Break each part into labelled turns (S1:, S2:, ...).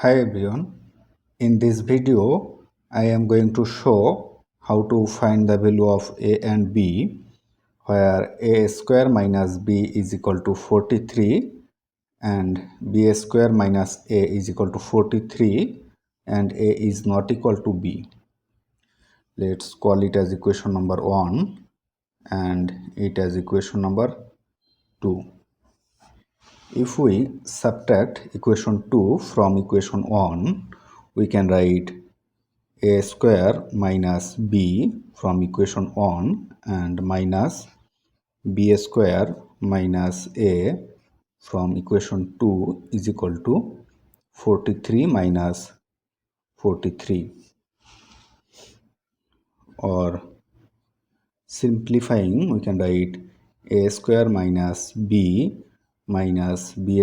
S1: Hi everyone. In this video, I am going to show how to find the value of a and b, where a square minus b is equal to 43 and b square minus a is equal to 43 and a is not equal to b. Let's call it as equation number 1 and it as equation number 2. If we subtract equation 2 from equation 1, we can write a square minus b from equation 1 and minus b square minus a from equation 2 is equal to 43 minus 43, or simplifying we can write a square minus b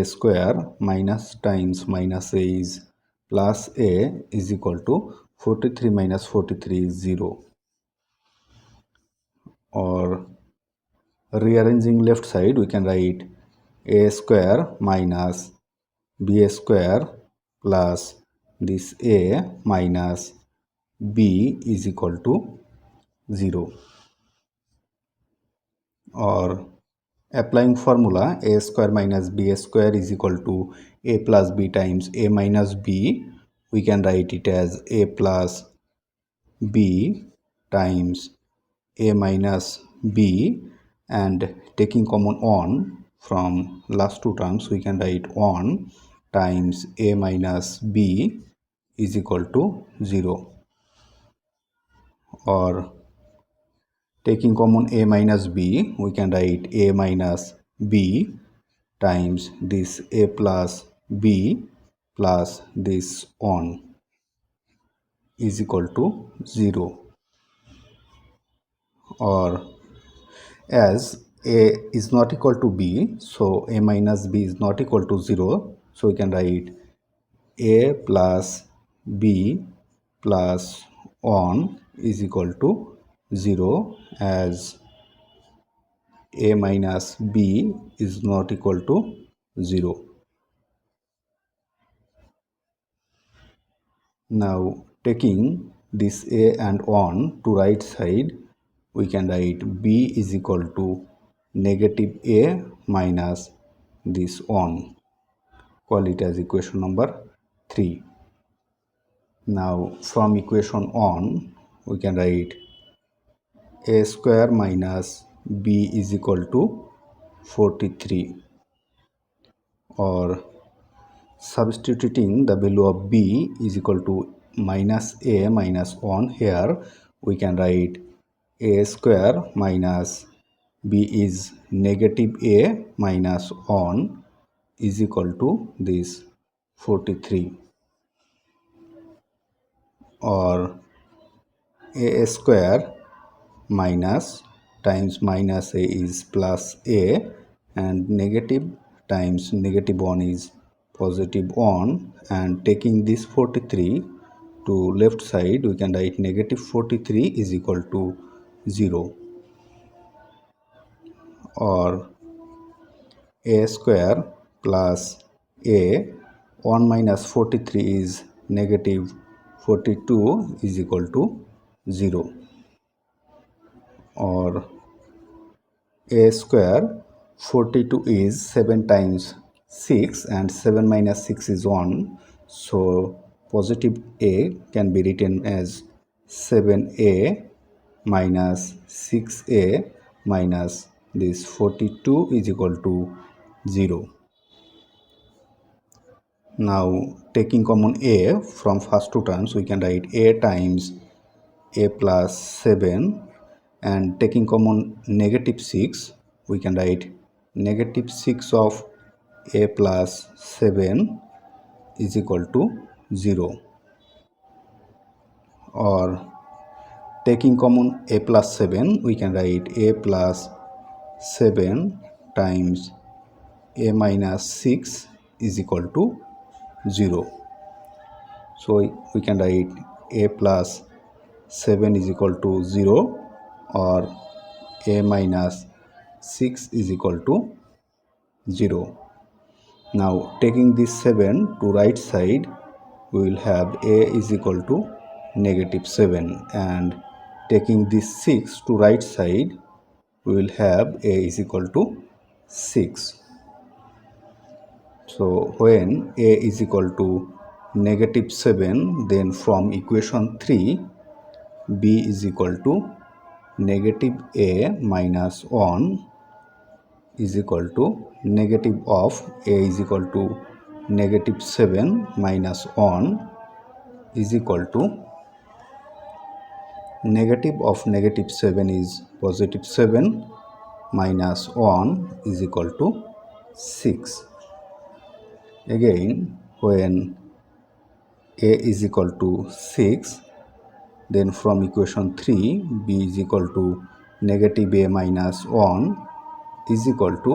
S1: square minus times minus a is plus a is equal to 43 minus 43 is 0, or rearranging left side we can write a square minus b square plus this a minus b is equal to 0, or applying formula a square minus b square is equal to a plus b times a minus b, we can write it as a plus b times a minus b, and taking common 1 from last two terms we can write 1 times a minus b is equal to 0, or taking common a minus b we can write a minus b times this a plus b plus this 1 is equal to 0, or as a is not equal to b, so a minus b is not equal to 0, so we can write a plus b plus 1 is equal to 0, as a minus b is not equal to 0. Now taking this a and 1 to right side, we can write b is equal to negative a minus this 1. Call it as equation number 3. Now from equation 1, we can write a square minus b is equal to 43, or substituting the value of b is equal to minus a minus 1, here we can write a square minus b is negative a minus 1 is equal to this 43, or a square minus times minus a is plus a, and negative times negative 1 is positive 1, and taking this 43 to left side we can write negative 43 is equal to 0, or a square plus a 1 minus 43 is negative 42 is equal to 0, or a square 42 is 7 times 6 and 7 minus 6 is 1, so positive a can be written as 7a minus 6a minus this 42 is equal to 0. Now taking common a from first two terms we can write a times a plus 7, and taking common negative 6 we can write negative 6 of a plus 7 is equal to 0, or taking common a plus 7 we can write a plus 7 times a minus 6 is equal to 0, so we can write a plus 7 is equal to 0, or a minus 6 is equal to 0. Now taking this 7 to right side we will have a is equal to -7, and taking this 6 to right side, we will have a is equal to 6. So when a is equal to -7, then from equation 3, b is equal to -a minus 1 is equal to negative of a is equal to -7 minus 1 is equal to negative of -7 is +7 minus 1 is equal to 6. Again, when a is equal to 6, then from equation 3, b is equal to -a minus 1 is equal to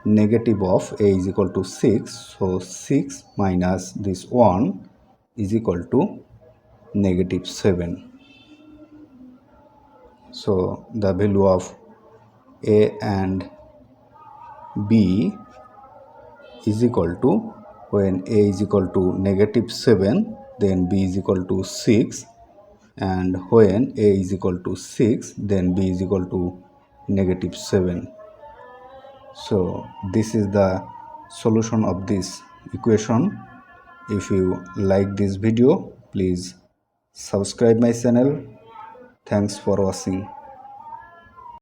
S1: negative of a is equal to 6. So 6 minus this 1 is equal to -7. So the value of a and b is equal to, when a is equal to -7, then b is equal to 6, and when a is equal to 6, then b is equal to -7. So this is the solution of this equation. If you like this video, please subscribe my channel. Thanks for watching.